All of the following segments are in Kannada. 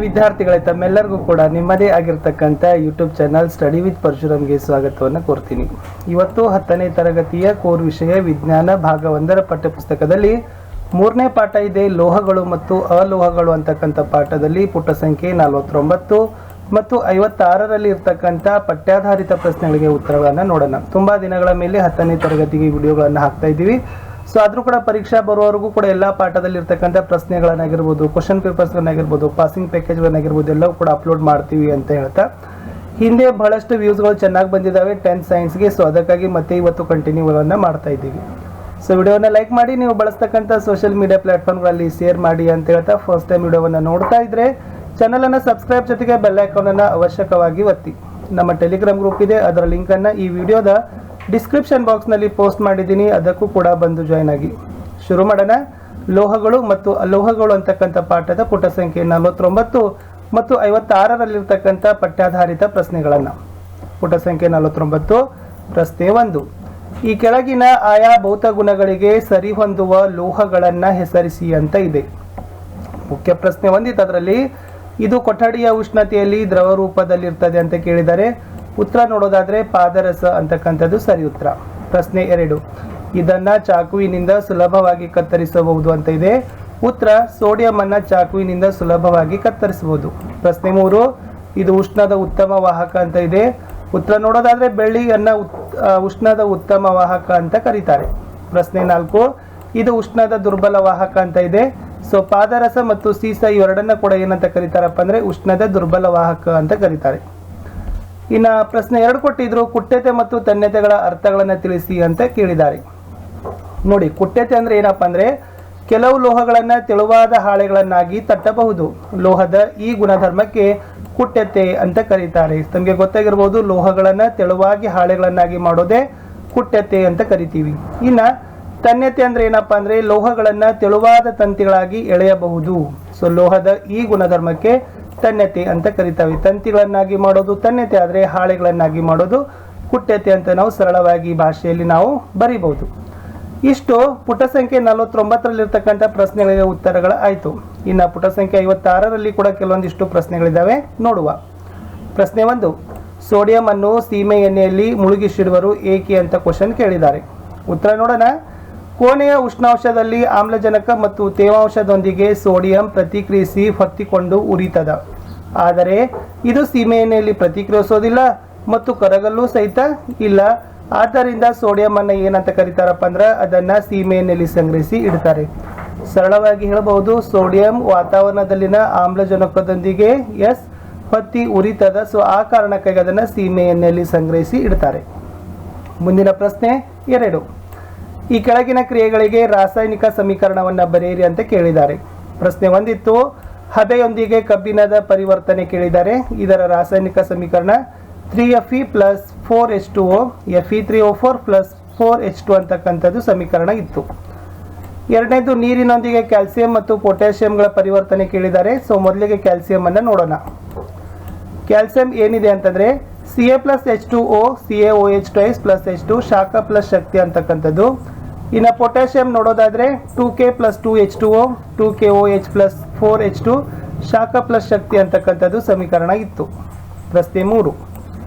ವಿದ್ಯಾರ್ಥಿಗಳೇ, ತಮ್ಮೆಲ್ಲರಿಗೂ ಕೂಡ ನಿಮ್ಮದೇ ಆಗಿರ್ತಕ್ಕಂಥ ಯೂಟ್ಯೂಬ್ ಚಾನಲ್ ಸ್ಟಡಿ ವಿತ್ ಪರಶುರಾಮ್ಗೆ ಸ್ವಾಗತವನ್ನು ಕೋರ್ತೀನಿ. ಇವತ್ತು 10ನೇ ತರಗತಿಯ ಕೋರ್ ವಿಷಯ ವಿಜ್ಞಾನ ಭಾಗ 1ರ ಪಠ್ಯಪುಸ್ತಕದಲ್ಲಿ 3ನೇ ಪಾಠ ಇದೆ, ಲೋಹಗಳು ಮತ್ತು ಅಲೋಹಗಳು ಅಂತಕ್ಕಂಥ ಪಾಠದಲ್ಲಿ ಪುಟ ಸಂಖ್ಯೆ 49 ಮತ್ತು 56ರಲ್ಲಿ ಇರ್ತಕ್ಕಂಥ ಪಠ್ಯಾಧಾರಿತ ಪ್ರಶ್ನೆಗಳಿಗೆ ಉತ್ತರಗಳನ್ನು ನೋಡೋಣ. ತುಂಬಾ ದಿನಗಳ ಮೇಲೆ 10ನೇ ತರಗತಿಗೆ ವಿಡಿಯೋಗಳನ್ನು ಹಾಕ್ತಾ ಇದ್ದೀವಿ. ಸೊ ಆದರೂ ಕೂಡ ಪರೀಕ್ಷಾ ಬರುವವರೆಗೂ ಕೂಡ ಎಲ್ಲ ಪಾಠದಲ್ಲಿ ಇರ್ತಕ್ಕಂಥ ಪ್ರಶ್ನೆಗಳನ್ನಾಗಿರ್ಬೋದು, ಕ್ವಶನ್ ಪೇಪರ್ಸ್ಗಳನ್ನಾಗಿರ್ಬೋದು, ಪಾಸಿಂಗ್ ಪ್ಯಾಕೇಜ್ಗಳನ್ನಾಗಿರ್ಬೋದು ಎಲ್ಲವೂ ಕೂಡ ಅಪ್ಲೋಡ್ ಮಾಡ್ತೀವಿ ಅಂತ ಹೇಳ್ತಾ ಹಿಂದೆ ಬಹಳಷ್ಟು ವ್ಯೂಸ್ಗಳು ಚೆನ್ನಾಗಿ ಬಂದಿದ್ದಾವೆ 10th ಸೈನ್ಸ್ಗೆ. ಸೊ ಅದಕ್ಕಾಗಿ ಮತ್ತೆ ಇವತ್ತು ಕಂಟಿನ್ಯೂಗಳನ್ನು ಮಾಡ್ತಾ ಇದ್ದೀವಿ. ಸೊ ವಿಡಿಯೋನ ಲೈಕ್ ಮಾಡಿ, ನೀವು ಬಳಸ್ತಕ್ಕಂಥ ಸೋಷಿಯಲ್ ಮೀಡಿಯಾ ಪ್ಲಾಟ್ಫಾರ್ಮ್ಗಳಲ್ಲಿ ಶೇರ್ ಮಾಡಿ ಅಂತ ಹೇಳ್ತಾ ಫಸ್ಟ್ ಟೈಮ್ ವಿಡಿಯೋವನ್ನು ನೋಡ್ತಾ ಇದ್ರೆ ಚಾನಲನ್ನು ಸಬ್ಸ್ಕ್ರೈಬ್ ಜೊತೆಗೆ ಬೆಲ್ ಐಕಾನನ್ನು ಅವಶ್ಯಕವಾಗಿ ಒತ್ತಿ. ನಮ್ಮ ಟೆಲಿಗ್ರಾಮ್ ಗ್ರೂಪ್ ಇದೆ, ಅದರ ಲಿಂಕನ್ನು ಈ ವಿಡಿಯೋದ ಡಿಸ್ಕ್ರಿಪ್ಷನ್ ಬಾಕ್ಸ್ನಲ್ಲಿ ಪೋಸ್ಟ್ ಮಾಡಿದ್ದೀನಿ, ಅದಕ್ಕೂ ಕೂಡ ಬಂದು ಜಾಯ್ನ್ ಆಗಿ. ಶುರು ಮಾಡೋಣ. ಲೋಹಗಳು ಮತ್ತು ಅಲೋಹಗಳು ಅಂತಕ್ಕಂಥ ಪಾಠದ ಪುಟ ಸಂಖ್ಯೆ 49 ಮತ್ತು 56ರಲ್ಲಿರ್ತಕ್ಕಂಥ ಪಠ್ಯಾಧಾರಿತ ಪ್ರಶ್ನೆಗಳನ್ನು. ಪುಟ ಸಂಖ್ಯೆ 49, ಪ್ರಶ್ನೆ 1. ಈ ಕೆಳಗಿನ ಆಯಾ ಭೌತ ಗುಣಗಳಿಗೆ ಸರಿಹೊಂದುವ ಲೋಹಗಳನ್ನು ಹೆಸರಿಸಿ ಅಂತ ಇದೆ. ಮುಖ್ಯ ಪ್ರಶ್ನೆ ಒಂದಿತ್ತು ಅದರಲ್ಲಿ. ಇದು ಕೊಠಡಿಯ ಉಷ್ಣತೆಯಲ್ಲಿ ದ್ರವ ರೂಪದಲ್ಲಿರ್ತದೆ ಅಂತ ಕೇಳಿದರೆ ಉತ್ತರ ನೋಡೋದಾದ್ರೆ ಪಾದರಸ ಅಂತಕ್ಕಂಥದ್ದು ಸರಿ ಉತ್ತರ. ಪ್ರಶ್ನೆ 2. ಇದನ್ನ ಚಾಕುವಿನಿಂದ ಸುಲಭವಾಗಿ ಕತ್ತರಿಸಬಹುದು ಅಂತ ಇದೆ. ಉತ್ತರ ಸೋಡಿಯಂ ಅನ್ನ ಚಾಕುವಿನಿಂದ ಸುಲಭವಾಗಿ ಕತ್ತರಿಸಬಹುದು. ಪ್ರಶ್ನೆ 3. ಇದು ಉಷ್ಣದ ಉತ್ತಮ ವಾಹಕ ಅಂತ ಇದೆ. ಉತ್ತರ ನೋಡೋದಾದ್ರೆ ಬೆಳ್ಳಿಯನ್ನ ಉಷ್ಣದ ಉತ್ತಮ ವಾಹಕ ಅಂತ ಕರೀತಾರೆ. ಪ್ರಶ್ನೆ 4. ಇದು ಉಷ್ಣದ ದುರ್ಬಲ ವಾಹಕ ಅಂತ ಇದೆ. ಸೊ ಪಾದರಸ ಮತ್ತು ಸೀಸ ಇವೆರಡನ್ನ ಕೂಡ ಏನಂತ ಕರೀತಾರಪ್ಪ ಅಂದ್ರೆ ಉಷ್ಣದ ದುರ್ಬಲ ವಾಹಕ ಅಂತ ಕರೀತಾರೆ. ಇನ್ನು ಪ್ರಶ್ನೆ 2 ಕೊಟ್ಟಿದ್ರು, ಕುಟ್ಯತೆ ಮತ್ತು ತನ್ಯತೆಗಳ ಅರ್ಥಗಳನ್ನು ತಿಳಿಸಿ ಅಂತ ಕೇಳಿದ್ದಾರೆ. ನೋಡಿ, ಕುಟ್ಯತೆ ಅಂದ್ರೆ ಏನಪ್ಪಾ ಅಂದ್ರೆ ಕೆಲವು ಲೋಹಗಳನ್ನ ತೆಳುವಾದ ಹಾಳೆಗಳನ್ನಾಗಿ ತಟ್ಟಬಹುದು. ಲೋಹದ ಈ ಗುಣಧರ್ಮಕ್ಕೆ ಕುಟ್ಯತೆ ಅಂತ ಕರೀತಾರೆ. ತಮಗೆ ಗೊತ್ತಾಗಿರ್ಬೋದು, ಲೋಹಗಳನ್ನ ತೆಳುವಾಗಿ ಹಾಳೆಗಳನ್ನಾಗಿ ಮಾಡೋದೇ ಕುಟ್ಯತೆ ಅಂತ ಕರಿತೀವಿ. ಇನ್ನ ತನ್ಯತೆ ಅಂದ್ರೆ ಏನಪ್ಪಾ ಅಂದ್ರೆ ಲೋಹಗಳನ್ನ ತೆಳುವಾದ ತಂತಿಗಳಾಗಿ ಎಳೆಯಬಹುದು. ಸೊ ಲೋಹದ ಈ ಗುಣಧರ್ಮಕ್ಕೆ ತನ್ಯತೆ ಅಂತ ಕರಿತಾವೆ. ತಂತಿಗಳನ್ನಾಗಿ ಮಾಡೋದು ತನ್ಯತೆ ಆದ್ರೆ ಹಾಳೆಗಳನ್ನಾಗಿ ಮಾಡೋದು ಕುಟ್ಯತೆ ಅಂತ ನಾವು ಸರಳವಾಗಿ ಭಾಷೆಯಲ್ಲಿ ನಾವು ಬರೀಬಹುದು. ಇಷ್ಟು ಪುಟ ಸಂಖ್ಯೆ 49ರಲ್ಲಿರ್ತಕ್ಕಂಥ ಪ್ರಶ್ನೆಗಳಿಗೆ ಉತ್ತರಗಳು ಆಯ್ತು. ಇನ್ನು ಪುಟ ಸಂಖ್ಯೆ 56ರಲ್ಲಿ ಕೂಡ ಕೆಲವೊಂದಿಷ್ಟು ಪ್ರಶ್ನೆಗಳಿದ್ದಾವೆ, ನೋಡುವ. ಪ್ರಶ್ನೆ 1. ಸೋಡಿಯಂ ಅನ್ನು ಸೀಮೆ ಎಣ್ಣೆಯಲ್ಲಿ ಮುಳುಗಿಸಿಡುವರು ಏಕೆ ಅಂತ ಕ್ವಶನ್ ಕೇಳಿದ್ದಾರೆ. ಉತ್ತರ ನೋಡೋಣ. ಕೋಣೆಯ ಉಷ್ಣಾಂಶದಲ್ಲಿ ಆಮ್ಲಜನಕ ಮತ್ತು ತೇವಾಂಶದೊಂದಿಗೆ ಸೋಡಿಯಂ ಪ್ರತಿಕ್ರಿಯಿಸಿ ಹೊತ್ತಿಕೊಂಡು ಉರಿತದ. ಆದರೆ ಇದು ಸೀಮೆ ಎಣ್ಣೆಯಲ್ಲಿ ಪ್ರತಿಕ್ರಿಯಿಸೋದಿಲ್ಲ ಮತ್ತು ಕರಗಲ್ಲೂ ಸಹಿತ ಇಲ್ಲ. ಆದ್ದರಿಂದ ಸೋಡಿಯಂ ಅನ್ನ ಏನಂತ ಕರೀತಾರಪ್ಪ ಅಂದ್ರೆ ಅದನ್ನ ಸೀಮೆ ಎಣ್ಣೆಯಲ್ಲಿ ಸಂಗ್ರಹಿಸಿ ಇಡ್ತಾರೆ. ಸರಳವಾಗಿ ಹೇಳಬಹುದು, ಸೋಡಿಯಂ ವಾತಾವರಣದಲ್ಲಿನ ಆಮ್ಲಜನಕದೊಂದಿಗೆ ಹೊತ್ತಿ ಉರಿತದ. ಸೊ ಆ ಕಾರಣಕ್ಕಾಗಿ ಅದನ್ನ ಸೀಮೆ ಎಣ್ಣೆಯಲ್ಲಿ ಸಂಗ್ರಹಿಸಿ ಇಡ್ತಾರೆ. ಮುಂದಿನ ಪ್ರಶ್ನೆ 2. ಈ ಕೆಳಗಿನ ಕ್ರಿಯೆಗಳಿಗೆ ರಾಸಾಯನಿಕ ಸಮೀಕರಣವನ್ನು ಬರೆಯಿರಿ ಅಂತ ಕೇಳಿದ್ದಾರೆ. ಪ್ರಶ್ನೆ 1 ಇತ್ತು, ಹಬೆಯೊಂದಿಗೆ ಕಬ್ಬಿಣದ ಪರಿವರ್ತನೆ ಕೇಳಿದ್ದಾರೆ. ಇದರ ರಾಸಾಯನಿಕ ಸಮೀಕರಣ 3Fe + 4H2O, Fe3O4 + 4H2 ಅಂತಕ್ಕಂಥದ್ದು ಸಮೀಕರಣ ಇತ್ತು. ಎರಡನೇದು, ನೀರಿನೊಂದಿಗೆ ಕ್ಯಾಲ್ಸಿಯಂ ಮತ್ತು ಪೊಟ್ಯಾಷಿಯಂಗಳ ಪರಿವರ್ತನೆ ಕೇಳಿದ್ದಾರೆ. ಸೊ ಮೊದಲಿಗೆ ಕ್ಯಾಲ್ಸಿಯಂ ಅನ್ನು ನೋಡೋಣ. ಕ್ಯಾಲ್ಸಿಯಂ ಏನಿದೆ ಅಂತಂದ್ರೆ Ca + H2O, CaOH2 + H2 ಶಾಖ ಪ್ಲಸ್ ಶಕ್ತಿ ಅಂತಕ್ಕಂಥದ್ದು. ಇನ್ನು ಪೊಟ್ಯಾಷಿಯಂ ನೋಡೋದಾದ್ರೆ 2K + 2H2O, 2KOH + 4H2 ಶಾಖ ಪ್ಲಸ್ ಶಕ್ತಿ ಅಂತಕ್ಕಂಥದ್ದು ಸಮೀಕರಣ ಇತ್ತು. ಪ್ರಶ್ನೆ 3.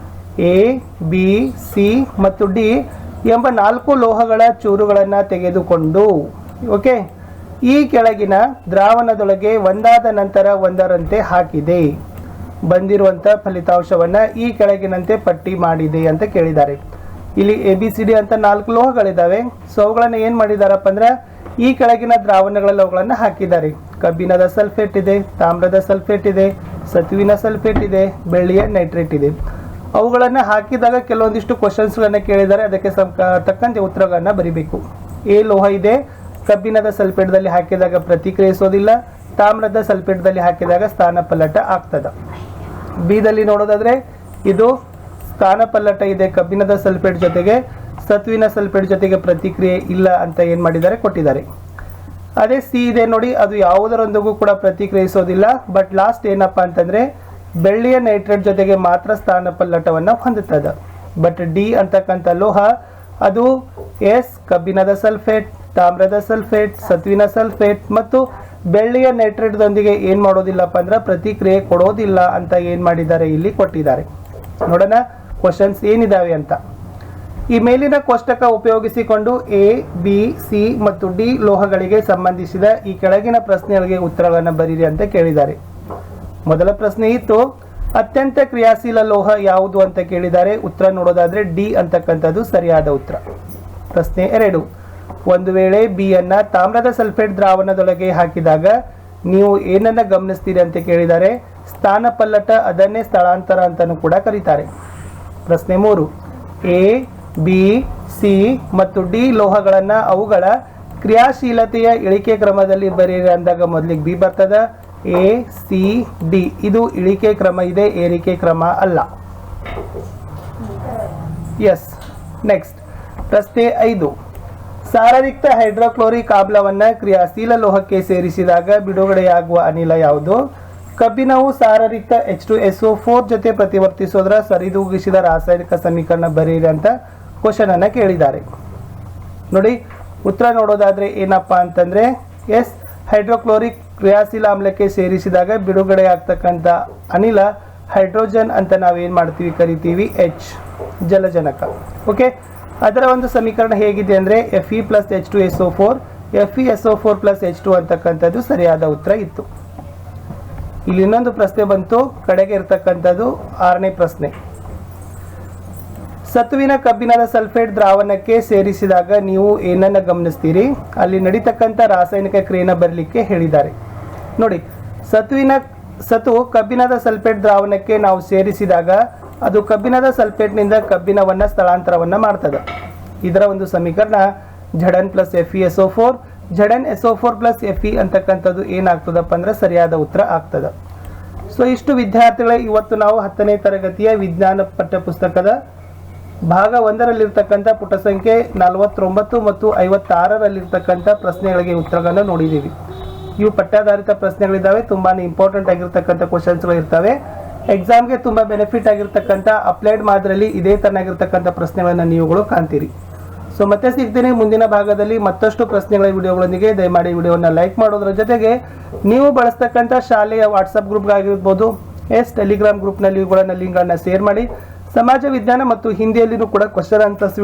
A, B, C ಮತ್ತು D ಎಂಬ 4 ಲೋಹಗಳ ಚೂರುಗಳನ್ನು ತೆಗೆದುಕೊಂಡು ಓಕೆ ಈ ಕೆಳಗಿನ ದ್ರಾವಣದೊಳಗೆ ಒಂದಾದ ನಂತರ ಒಂದರಂತೆ ಹಾಕಿದೆ. ಬಂದಿರುವಂಥ ಫಲಿತಾಂಶವನ್ನ ಈ ಕೆಳಗಿನಂತೆ ಪಟ್ಟಿ ಮಾಡಿದೆ ಅಂತ ಕೇಳಿದ್ದಾರೆ. ಇಲ್ಲಿ ABCD ಅಂತ 4 ಲೋಹಗಳಿದ್ದಾವೆ. ಸೊ ಅವುಗಳನ್ನ ಏನ್ ಮಾಡಿದಾರಪ್ಪ ಅಂದ್ರೆ ಈ ಕೆಳಗಿನ ದ್ರಾವಣಗಳಲ್ಲಿ ಅವುಗಳನ್ನ ಹಾಕಿದ್ದಾರೆ. ಕಬ್ಬಿಣದ ಸಲ್ಫೇಟ್ ಇದೆ, ತಾಮ್ರದ ಸಲ್ಫೇಟ್ ಇದೆ, ಸತುವಿನ ಸಲ್ಫೇಟ್ ಇದೆ, ಬೆಳ್ಳಿಯ ನೈಟ್ರೇಟ್ ಇದೆ. ಅವುಗಳನ್ನ ಹಾಕಿದಾಗ ಕೆಲವೊಂದಿಷ್ಟು ಕ್ವಶನ್ಸ್ಗಳನ್ನ ಕೇಳಿದ್ದಾರೆ. ಅದಕ್ಕೆ ತಕ್ಕಂತೆ ಉತ್ತರಗಳನ್ನ ಬರಿಬೇಕು. ಎ ಲೋಹ ಇದೆ, ಕಬ್ಬಿಣದ ಸಲ್ಫೇಟ್ದಲ್ಲಿ ಹಾಕಿದಾಗ ಪ್ರತಿಕ್ರಿಯಿಸೋದಿಲ್ಲ, ತಾಮ್ರದ ಸಲ್ಫೇಟ್ದಲ್ಲಿ ಹಾಕಿದಾಗ ಸ್ಥಾನಪಲ್ಲಟ ಆಗ್ತದ. ಬಿದಲ್ಲಿ ನೋಡೋದಾದ್ರೆ ಇದು ಸ್ಥಾನಪಲ್ಲಟ ಇದೆ ಕಬ್ಬಿಣದ ಸಲ್ಫೇಟ್ ಜೊತೆಗೆ, ಸತುವಿನ ಸಲ್ಫೇಟ್ ಜೊತೆಗೆ ಪ್ರತಿಕ್ರಿಯೆ ಇಲ್ಲ ಅಂತ ಏನ್ ಮಾಡಿದ್ದಾರೆ ಕೊಟ್ಟಿದ್ದಾರೆ. ಅದೇ ಸಿ ಇದೆ ನೋಡಿ, ಅದು ಯಾವುದರೊಂದಿಗೂ ಕೂಡ ಪ್ರತಿಕ್ರಿಯಿಸೋದಿಲ್ಲ. ಬಟ್ ಲಾಸ್ಟ್ ಏನಪ್ಪಾ ಅಂತಂದ್ರೆ ಬೆಳ್ಳಿಯ ನೈಟ್ರೇಟ್ ಜೊತೆಗೆ ಮಾತ್ರ ಸ್ಥಾನಪಲ್ಲಟವನ್ನ ಹೊಂದುತ್ತದೆ. ಬಟ್ ಡಿ ಅಂತಕ್ಕಂಥ ಲೋಹ ಅದು ಕಬ್ಬಿಣದ ಸಲ್ಫೇಟ್, ತಾಮ್ರದ ಸಲ್ಫೇಟ್, ಸತುವಿನ ಸಲ್ಫೇಟ್ ಮತ್ತು ಬೆಳ್ಳಿಯ ನೈಟ್ರೇಟ್ದೊಂದಿಗೆ ಏನು ಮಾಡೋದಿಲ್ಲಪ್ಪ ಅಂದ್ರೆ ಪ್ರತಿಕ್ರಿಯೆ ಕೊಡೋದಿಲ್ಲ ಅಂತ ಏನು ಮಾಡಿದ್ದಾರೆ ಇಲ್ಲಿ ಕೊಟ್ಟಿದ್ದಾರೆ. ನೋಡೋಣ ಕ್ವಶನ್ಸ್ ಏನಿದಾವೆ ಅಂತ. ಈ ಮೇಲಿನ ಕೋಷ್ಟಕ ಉಪಯೋಗಿಸಿಕೊಂಡು ಎ, ಬಿ, ಸಿ ಮತ್ತು ಡಿ ಲೋಹಗಳಿಗೆ ಸಂಬಂಧಿಸಿದ ಈ ಕೆಳಗಿನ ಪ್ರಶ್ನೆಗಳಿಗೆ ಉತ್ತರಗಳನ್ನು ಬರೀರಿ ಅಂತ ಕೇಳಿದ್ದಾರೆ. ಮೊದಲ ಪ್ರಶ್ನೆ ಇತ್ತು, ಅತ್ಯಂತ ಕ್ರಿಯಾಶೀಲ ಲೋಹ ಯಾವುದು ಅಂತ ಕೇಳಿದ್ದಾರೆ. ಉತ್ತರ ನೋಡೋದಾದ್ರೆ ಡಿ ಅಂತಕ್ಕಂಥದ್ದು ಸರಿಯಾದ ಉತ್ತರ. ಪ್ರಶ್ನೆ 2, ಒಂದು ವೇಳೆ ಬಿ ಅನ್ನ ತಾಮ್ರದ ಸಲ್ಫೇಟ್ ದ್ರಾವಣದೊಳಗೆ ಹಾಕಿದಾಗ ನೀವು ಏನನ್ನ ಗಮನಿಸ್ತೀರಿ ಅಂತ ಕೇಳಿದ್ದಾರೆ. ಸ್ಥಾನಪಲ್ಲಟ, ಅದನ್ನೇ ಸ್ಥಳಾಂತರ ಅಂತಾನೂ ಕೂಡ ಕರೀತಾರೆ. ಪ್ರಶ್ನೆ 3, ಎ, ಬಿ, ಸಿ ಮತ್ತು ಡಿ ಲೋಹಗಳನ್ನ ಅವುಗಳ ಕ್ರಿಯಾಶೀಲತೆಯ ಇಳಿಕೆ ಕ್ರಮದಲ್ಲಿ ಬರೀರಿ ಅಂದಾಗ ಮೊದಲಿಗೆ ಬಿ ಬರ್ತದ. ಎ, ಸಿ, ಡಿ ಇದು ಇಳಿಕೆ ಕ್ರಮ ಇದೆ, ಏರಿಕೆ ಕ್ರಮ ಅಲ್ಲ. ಎಸ್. ನೆಕ್ಸ್ಟ್ ಪ್ರಶ್ನೆ 5, ಸಾರರಿಕ್ತ ಹೈಡ್ರೋಕ್ಲೋರಿಕ್ ಆಮ್ಲವನ್ನ ಕ್ರಿಯಾಶೀಲ ಲೋಹಕ್ಕೆ ಸೇರಿಸಿದಾಗ ಬಿಡುಗಡೆಯಾಗುವ ಅನಿಲ ಯಾವುದು? ಕಬ್ಬಿಣವು ಸಾರರಿಕ್ತ H2SO4 ಜೊತೆ ಪ್ರತಿವರ್ತಿಸೋದ್ರ ಸರಿದೂಗಿಸಿದ ರಾಸಾಯನಿಕ ಸಮೀಕರಣ ಬರೀರಿ ಅಂತ ಕ್ವಶನ್ ಅನ್ನ ಕೇಳಿದ್ದಾರೆ. ನೋಡಿ ಉತ್ತರ ನೋಡೋದಾದ್ರೆ ಏನಪ್ಪಾ ಅಂತಂದ್ರೆ ಎಸ್, ಹೈಡ್ರೋಕ್ಲೋರಿಕ್ ಕ್ರಿಯಾಶೀಲ ಆಮ್ಲಕ್ಕೆ ಸೇರಿಸಿದಾಗ ಬಿಡುಗಡೆ ಆಗ್ತಕ್ಕಂಥ ಅನಿಲ ಹೈಡ್ರೋಜನ್ ಅಂತ ನಾವೇನ್ ಮಾಡ್ತೀವಿ ಕರಿತೀವಿ H, ಜಲಜನಕ. ಓಕೆ, ಅದರ ಒಂದು ಸಮೀಕರಣ ಹೇಗಿದೆ ಅಂದ್ರೆ Fe + H2SO4 FeSO4 + H2 ಅಂತಕ್ಕಂಥದ್ದು ಸರಿಯಾದ ಉತ್ತರ ಇತ್ತು. ಇಲ್ಲಿ ಇನ್ನೊಂದು ಪ್ರಶ್ನೆ ಬಂತು, ಕಡೆಗೆ ಇರತಕ್ಕಂಥದ್ದು 6ನೇ ಪ್ರಶ್ನೆ. ಸತುವಿನ ಕಬ್ಬಿಣದ ಸಲ್ಫೇಟ್ ದ್ರಾವಣಕ್ಕೆ ಸೇರಿಸಿದಾಗ ನೀವು ಏನನ್ನ ಗಮನಿಸ್ತೀರಿ? ಅಲ್ಲಿ ನಡೀತಕ್ಕಂಥ ರಾಸಾಯನಿಕ ಕ್ರಿಯೆನ ಬರಲಿಕ್ಕೆ ಹೇಳಿದ್ದಾರೆ. ನೋಡಿ, ಸತು ಕಬ್ಬಿಣದ ಸಲ್ಫೇಟ್ ದ್ರಾವಣಕ್ಕೆ ನಾವು ಸೇರಿಸಿದಾಗ ಅದು ಕಬ್ಬಿಣದ ಸಲ್ಫೇಟ್ನಿಂದ ಕಬ್ಬಿಣವನ್ನ ಸ್ಥಳಾಂತರವನ್ನ ಮಾಡ್ತದೆ. ಇದರ ಒಂದು ಸಮೀಕರಣ Zn + FeSO4 ZnSO4 + Fe ಅಂತಕ್ಕಂಥದ್ದು ಏನಾಗ್ತದಪ್ಪ ಅಂದ್ರೆ ಸರಿಯಾದ ಉತ್ತರ ಆಗ್ತದೆ. ಸೊ ಇಷ್ಟು ವಿದ್ಯಾರ್ಥಿಗಳೇ, ಇವತ್ತು ನಾವು 10ನೇ ತರಗತಿಯ ವಿಜ್ಞಾನ ಪಠ್ಯಪುಸ್ತಕದ ಭಾಗ 1ರಲ್ಲಿರ್ತಕ್ಕಂಥ ಪುಟ ಸಂಖ್ಯೆ 49 ಮತ್ತು 56ರಲ್ಲಿರ್ತಕ್ಕಂಥ ಪ್ರಶ್ನೆಗಳಿಗೆ ಉತ್ತರಗಳನ್ನು ನೋಡಿದ್ದೀವಿ. ಇವು ಪಠ್ಯಾಧಾರಿತ ಪ್ರಶ್ನೆಗಳಿದ್ದಾವೆ, ತುಂಬಾ ಇಂಪಾರ್ಟೆಂಟ್ ಆಗಿರ್ತಕ್ಕಂಥ ಕ್ವಶನ್ಸ್ಗಳು ಇರ್ತವೆ. ಎಕ್ಸಾಮ್ಗೆ ತುಂಬ ಬೆನಿಫಿಟ್ ಆಗಿರ್ತಕ್ಕಂಥ ಅಪ್ಲೈಡ್ ಮಾದರಿಯಲ್ಲಿ ಇದೇ ತರನಾಗಿರ್ತಕ್ಕಂಥ ಪ್ರಶ್ನೆಗಳನ್ನು ನೀವುಗಳು ಕಾಣ್ತೀರಿ. ಸೊ ಮತ್ತೆ ಸಿಗ್ತೀನಿ ಮುಂದಿನ ಭಾಗದಲ್ಲಿ ಮತ್ತಷ್ಟು ಪ್ರಶ್ನೆಗಳ ವಿಡಿಯೋಗಳೊಂದಿಗೆ. ದಯಮಾಡಿ ವಿಡಿಯೋನ ಲೈಕ್ ಮಾಡೋದ್ರ ಜೊತೆಗೆ ನೀವು ಬಳಸ್ತಕ್ಕಂಥ ಶಾಲೆಯ ವಾಟ್ಸಪ್ ಗ್ರೂಪ್ಗಾಗಿರ್ಬೋದು, ಟೆಲಿಗ್ರಾಮ್ ಗ್ರೂಪ್ನಲ್ಲಿ ಇವುಗಳನ್ನು ಲಿಂಕ್ಗಳನ್ನು ಶೇರ್ ಮಾಡಿ. ಸಮಾಜ ವಿಜ್ಞಾನ ಮತ್ತು ಹಿಂದಿಯಲ್ಲಿನೂ ಕೂಡ ಕ್ವಶನ್ ಆನ್ಸರ್ಸ್ ವಿಡಿಯೋ